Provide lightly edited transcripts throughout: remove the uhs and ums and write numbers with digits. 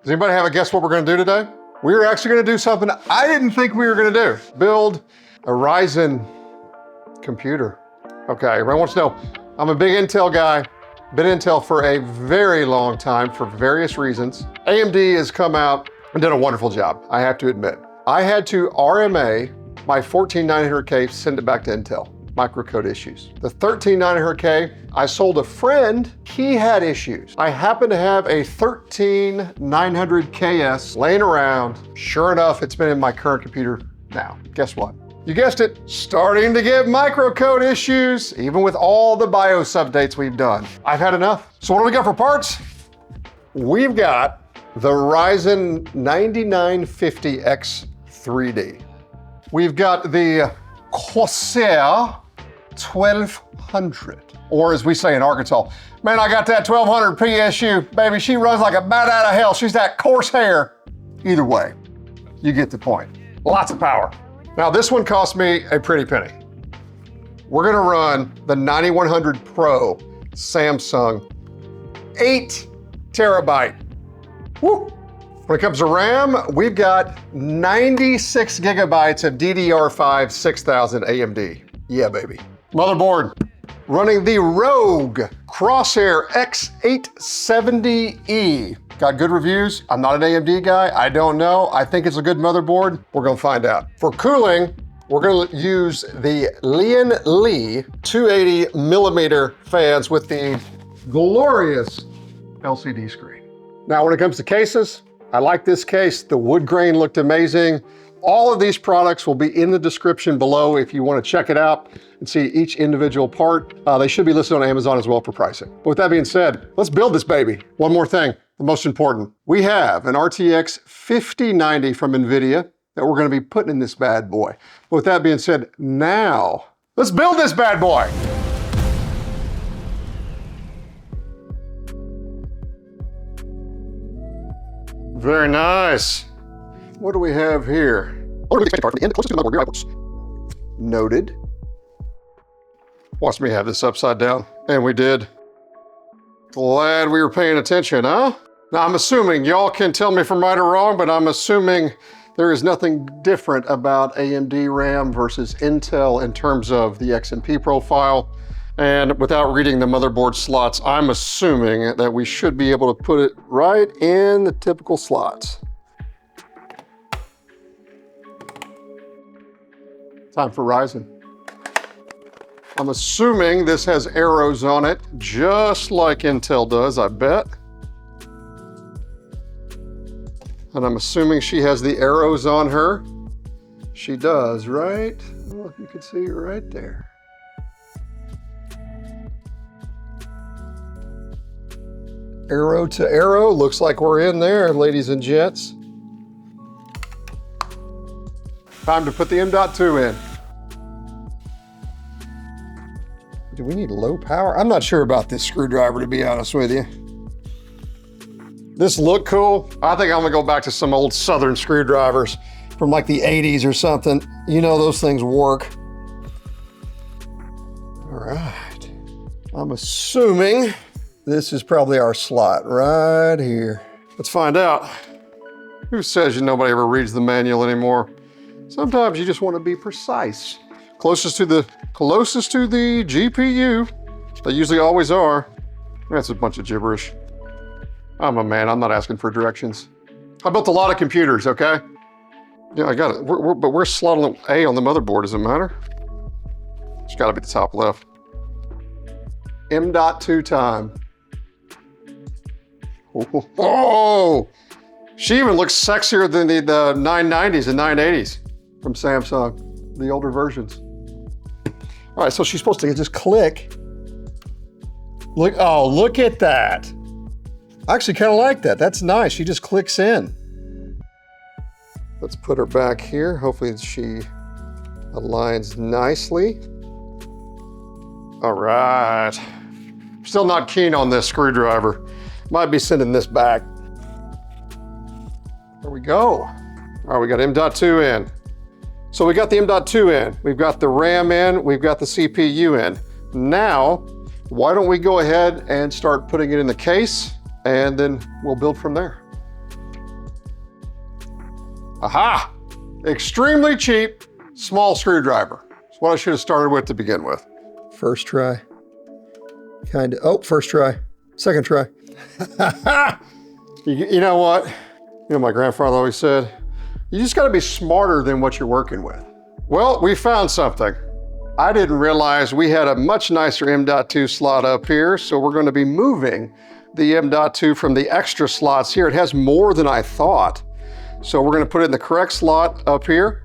Does anybody have a guess what we're gonna do today? We're actually gonna do something I didn't think we were gonna do. Build a Ryzen computer. Okay, everyone wants to know, I'm a big Intel guy, been Intel for a very long time for various reasons. AMD has come out and done a wonderful job, I have to admit. I had to RMA my 14900K, send it back to Intel. Microcode issues. The 13900K, I sold a friend, he had issues. I happen to have a 13900KS laying around. Sure enough, it's been in my current computer now. Guess what? You guessed it, starting to get microcode issues, even with all the BIOS updates we've done. I've had enough. So what do we got for parts? We've got the Ryzen 9950X3D. We've got the Crosshair 1200, or as we say in Arkansas, man, I got that 1200 PSU, baby, she runs like a bat out of hell. She's that Crosshair. Either way, you get the point. Lots of power. Now this one cost me a pretty penny. We're gonna run the 9100 Pro Samsung 8 terabyte. Woo! When it comes to RAM, we've got 96 gigabytes of DDR5 6000 AMD. Yeah, baby. Motherboard, running the Rogue Crosshair X870E. Got good reviews. I'm not an AMD guy. I don't know. I think it's a good motherboard. We're gonna find out. For cooling, we're gonna use the Lian Li 280 millimeter fans with the glorious LCD screen. Now, when it comes to cases, I like this case. The wood grain looked amazing. All of these products will be in the description below if you want to check it out and see each individual part. They should be listed on Amazon as well for pricing. But with that being said, let's build this baby. One more thing, the most important. We have an RTX 5090 from Nvidia that we're going to be putting in this bad boy. But with that being said, now let's build this bad boy. Very nice. What do we have here? Noted. Watch me have this upside down. And we did. Glad we were paying attention, huh? Now I'm assuming, y'all can tell me if I'm right or wrong, but I'm assuming there is nothing different about AMD RAM versus Intel in terms of the XMP profile. And without reading the motherboard slots, I'm assuming that we should be able to put it right in the typical slots. Time for Ryzen. I'm assuming this has arrows on it, just like Intel does, I bet. And I'm assuming she has the arrows on her. She does, right? I don't know if you can see it right there. Arrow to arrow, looks like we're in there, ladies and gents. Time to put the M.2 in. Do we need low power? I'm not sure about this screwdriver, to be honest with you. This look cool. I think I'm gonna go back to some old Southern screwdrivers from like the 80s or something. You know, those things work. All right. I'm assuming this is probably our slot right here. Let's find out. Who says nobody ever reads the manual anymore? Sometimes you just want to be precise. Closest to the GPU. They usually always are. That's a bunch of gibberish. I'm a man, I'm not asking for directions. I built a lot of computers, okay? Yeah, I got it. But we're slotting A on the motherboard, does it matter? It's gotta be the top left. M.2 time. Oh! She even looks sexier than the 990s and 980s from Samsung, the older versions. All right, so she's supposed to just click. Look, oh, look at that. I actually kind of like that. That's nice. She just clicks in. Let's put her back here. Hopefully she aligns nicely. All right. Still not keen on this screwdriver. Might be sending this back. There we go. All right, we got M.2 in. So we got the M.2 in, we've got the RAM in, we've got the CPU in. Now, why don't we go ahead and start putting it in the case, and then we'll build from there. Aha! Extremely cheap, small screwdriver. That's what I should have started with to begin with. First try. First try. Second try. You know what? You know, my grandfather always said, you just gotta be smarter than what you're working with. Well, we found something. I didn't realize we had a much nicer M.2 slot up here, so we're gonna be moving the M.2 from the extra slots here. It has more than I thought. So we're gonna put it in the correct slot up here,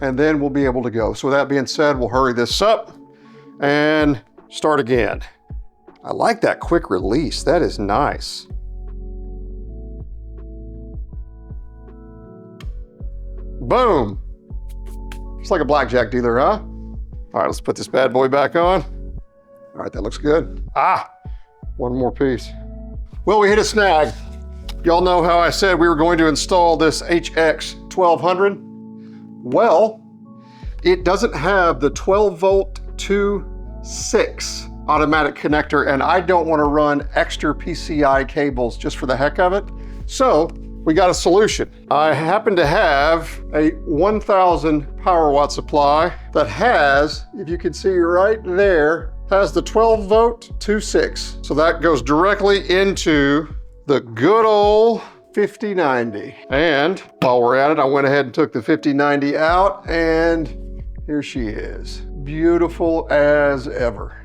and then we'll be able to go. So with that being said, we'll hurry this up and start again. I like that quick release, that is nice. Boom. It's like a blackjack dealer, huh? All right, let's put this bad boy back on. All right, that looks good. One more piece. Well, we hit a snag. Y'all know how I said we were going to install this HX 1200? Well, it doesn't have the 12 volt 2.6 automatic connector, and I don't want to run extra PCI cables just for the heck of it. So we got a solution. I happen to have a 1000 power watt supply that has, if you can see right there, has the 12 volt 2.6. So that goes directly into the good old 5090. And while we're at it, I went ahead and took the 5090 out, and here she is. Beautiful as ever.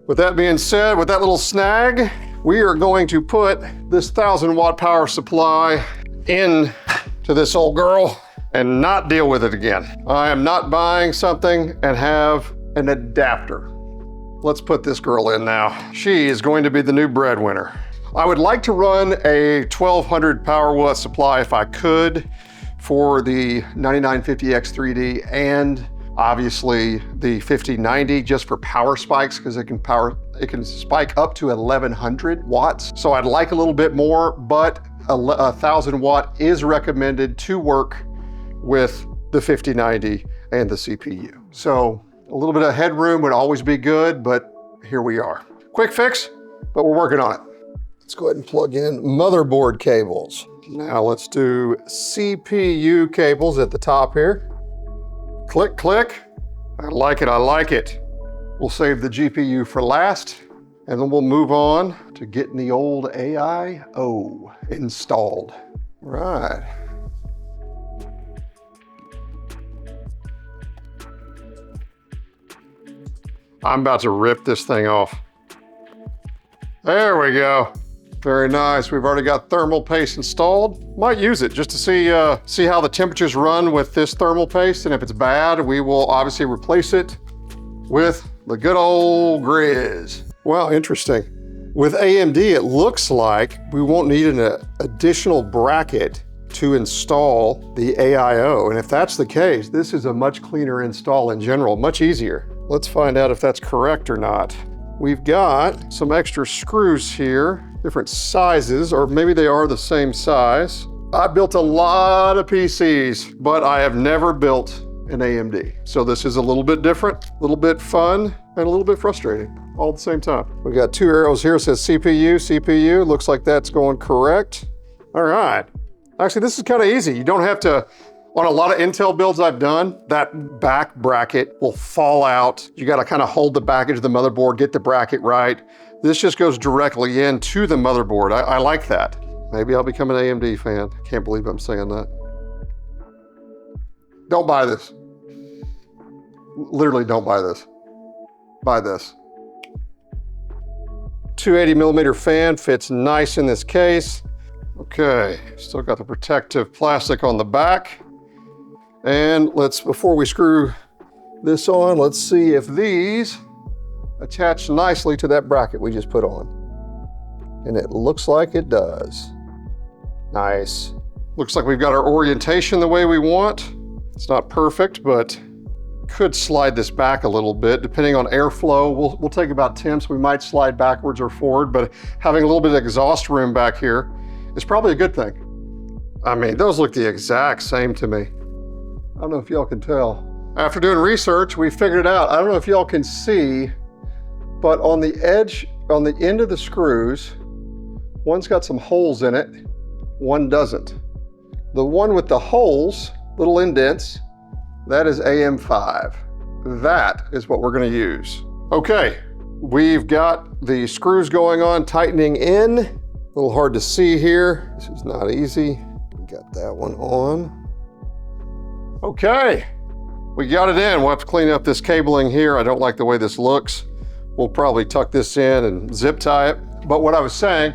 With that being said, with that little snag, we are going to put this 1000 watt power supply in to this old girl and not deal with it again. I am not buying something and have an adapter. Let's put this girl in now. She is going to be the new breadwinner. I would like to run a 1200 power watt supply if I could for the 9950X3D and obviously the 5090 just for power spikes, because it can spike up to 1100 watts. So I'd like a little bit more, but a 1000 watt is recommended to work with the 5090 and the CPU. So a little bit of headroom would always be good, but here we are. Quick fix, but we're working on it. Let's go ahead and plug in motherboard cables. Now let's do CPU cables at the top here. Click, click. I like it, I like it. We'll save the GPU for last, and then we'll move on to getting the old AIO installed. Right. I'm about to rip this thing off. There we go. Very nice. We've already got thermal paste installed. Might use it just to see how the temperatures run with this thermal paste, and if it's bad, we will obviously replace it with the good old Grizz. Wow, interesting. With AMD, it looks like we won't need an additional bracket to install the AIO, and if that's the case, this is a much cleaner install in general, much easier. Let's find out if that's correct or not. We've got some extra screws here, different sizes, or maybe they are the same size. I built a lot of PCs, but I have never built an AMD. So this is a little bit different, a little bit fun, and a little bit frustrating all at the same time. We've got two arrows here, it says CPU, looks like that's going correct. All right. Actually, this is kind of easy. You don't have to, on a lot of Intel builds I've done, that back bracket will fall out. You gotta kind of hold the back edge of the motherboard, get the bracket right. This just goes directly into the motherboard. I like that. Maybe I'll become an AMD fan. Can't believe I'm saying that. Don't buy this. Literally don't buy this. Buy this. 280 millimeter fan fits nice in this case. Okay, still got the protective plastic on the back. And before we screw this on, let's see if these attach nicely to that bracket we just put on. And it looks like it does. Nice. Looks like we've got our orientation the way we want. It's not perfect, but could slide this back a little bit depending on airflow. We'll take about temps. We might slide backwards or forward, but having a little bit of exhaust room back here is probably a good thing. I mean, those look the exact same to me. I don't know if y'all can tell. After doing research, we figured it out. I don't know if y'all can see, but on the edge, on the end of the screws, one's got some holes in it, one doesn't. The one with the holes, little indents, that is AM5. That is what we're gonna use. Okay, we've got the screws going on, tightening in. A little hard to see here. This is not easy. We got that one on. Okay, we got it in. We'll have to clean up this cabling here. I don't like the way this looks. We'll probably tuck this in and zip tie it. But what I was saying,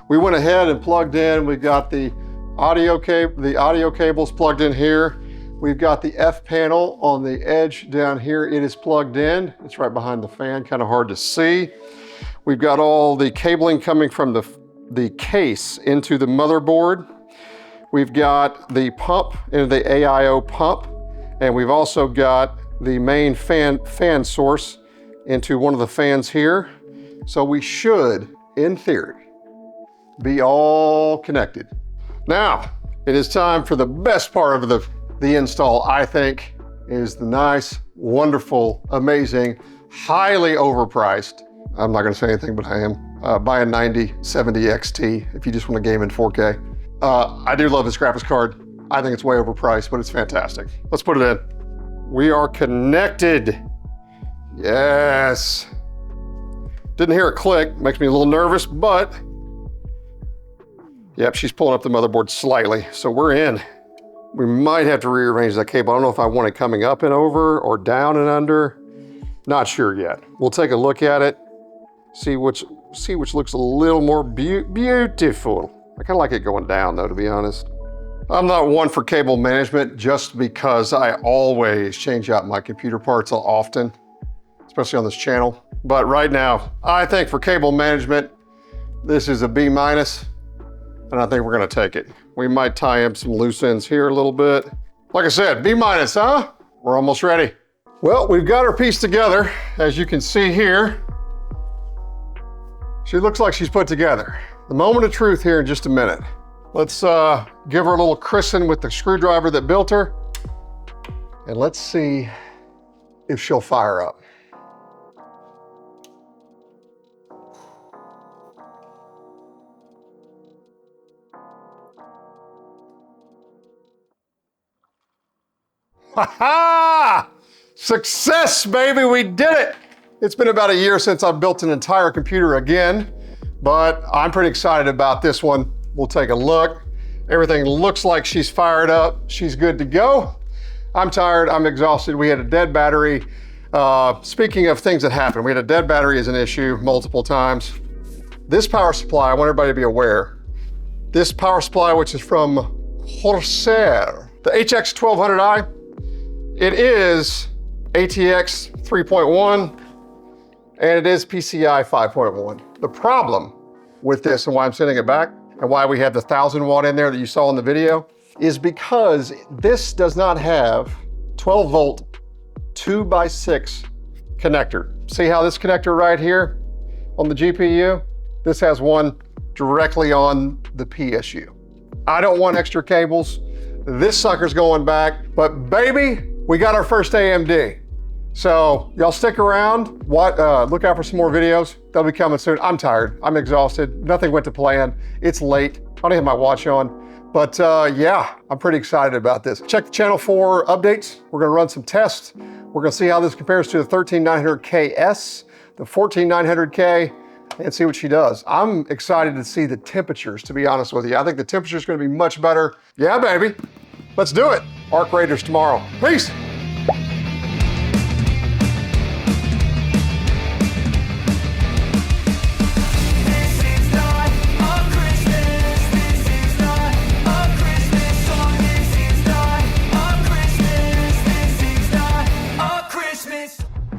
we went ahead and plugged in. We've got the audio cables plugged in here. We've got the F panel on the edge down here. It is plugged in. It's right behind the fan, kind of hard to see. We've got all the cabling coming from the case into the motherboard. We've got the pump into the AIO pump, and we've also got the main fan source into one of the fans here. So we should, in theory, be all connected. Now, it is time for the best part of the install, I think, is the nice, wonderful, amazing, highly overpriced, I'm not gonna say anything, but I am, buy a 9070 XT if you just wanna game in 4K. I do love this graphics card. I think it's way overpriced, but it's fantastic. Let's put it in. We are connected. Yes. Didn't hear a click, makes me a little nervous, but yep, she's pulling up the motherboard slightly, so we're in. We might have to rearrange that cable. I don't know if I want it coming up and over or down and under. Not sure yet. We'll take a look at it, see which looks a little more beautiful. I kind of like it going down though, to be honest. I'm not one for cable management just because I always change out my computer parts often, especially on this channel. But right now, I think for cable management, this is a B-, and I think we're gonna take it. We might tie in some loose ends here a little bit. Like I said, B-, huh? We're almost ready. Well, we've got her piece together. As you can see here, she looks like she's put together. The moment of truth here in just a minute. Let's give her a little christen with the screwdriver that built her, and let's see if she'll fire up. Ha-ha! Success, baby, we did it! It's been about a year since I've built an entire computer again, but I'm pretty excited about this one. We'll take a look. Everything looks like she's fired up. She's good to go. I'm tired, I'm exhausted. We had a dead battery. Speaking of things that happen, we had a dead battery as an issue multiple times. This power supply, I want everybody to be aware. This power supply, which is from Crosshair, the HX1200i, it is ATX 3.1 and it is PCI 5.1. The problem with this and why I'm sending it back and why we have the 1000 watt in there that you saw in the video is because this does not have 12 volt 2x6 connector. See how this connector right here on the GPU? This has one directly on the PSU. I don't want extra cables. This sucker's going back, but baby, we got our first AMD. So y'all stick around, look out for some more videos. They'll be coming soon. I'm tired, I'm exhausted. Nothing went to plan. It's late, I don't have my watch on. But yeah, I'm pretty excited about this. Check the channel for updates. We're gonna run some tests. We're gonna see how this compares to the 13900KS, the 14900K, and see what she does. I'm excited to see the temperatures, to be honest with you. I think the temperature's gonna be much better. Yeah, baby, let's do it. Arc Raiders tomorrow. Peace.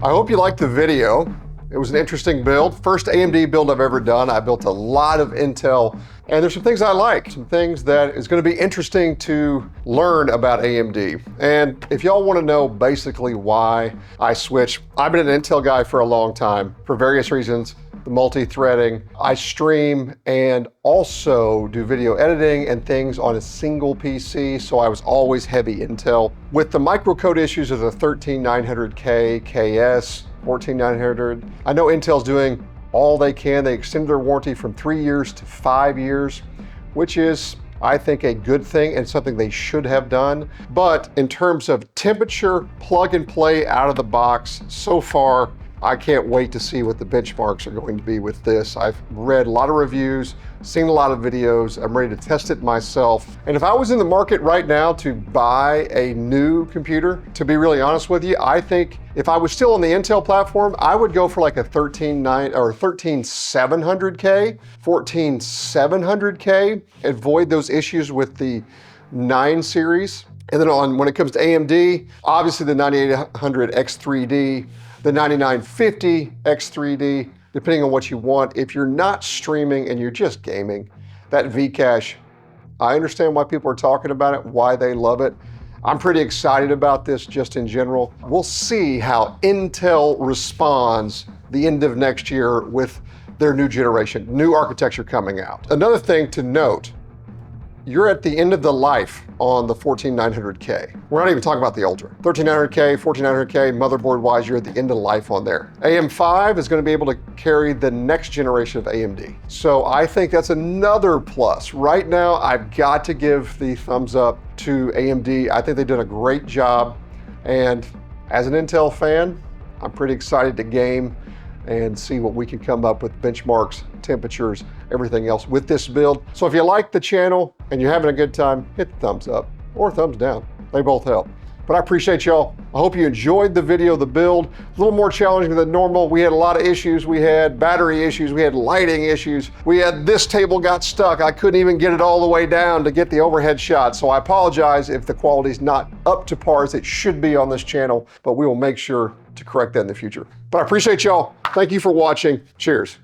I hope you liked the video. It was an interesting build. First AMD build I've ever done. I built a lot of Intel, and there's some things I like, some things that is gonna be interesting to learn about AMD. And if y'all wanna know basically why I switched, I've been an Intel guy for a long time, for various reasons, the multi-threading. I stream and also do video editing and things on a single PC, so I was always heavy Intel. With the microcode issues of the 13900K, KS, 14900, I know Intel's doing all they can. They extended their warranty from 3 years to 5 years, which is I think, a good thing and something they should have done. But in terms of temperature, plug and play out of the box, so far, I can't wait to see what the benchmarks are going to be with this. I've read a lot of reviews, seen a lot of videos. I'm ready to test it myself. And if I was in the market right now to buy a new computer, to be really honest with you, I think if I was still on the Intel platform, I would go for like a 13700K, 14700K, avoid those issues with the 9 series. And then when it comes to AMD, obviously the 9800X3D, the 9950X3D, depending on what you want. If you're not streaming and you're just gaming, that V-Cache, I understand why people are talking about it, why they love it. I'm pretty excited about this just in general. We'll see how Intel responds the end of next year with their new generation, new architecture coming out. Another thing to note, you're at the end of the life on the 14900K. We're not even talking about the Ultra. 13900K, 14900K, motherboard-wise, you're at the end of life on there. AM5 is gonna be able to carry the next generation of AMD. So I think that's another plus. Right now, I've got to give the thumbs up to AMD. I think they've done a great job. And as an Intel fan, I'm pretty excited to game and see what we can come up with, benchmarks, temperatures, everything else with this build. So if you like the channel and you're having a good time, hit the thumbs up or thumbs down. They both help. But I appreciate y'all. I hope you enjoyed the video, the build. A little more challenging than normal. We had a lot of issues. We had battery issues. We had lighting issues. We had this table got stuck. I couldn't even get it all the way down to get the overhead shot. So I apologize if the quality's not up to par as it should be on this channel, but we will make sure to correct that in the future. But I appreciate y'all. Thank you for watching. Cheers.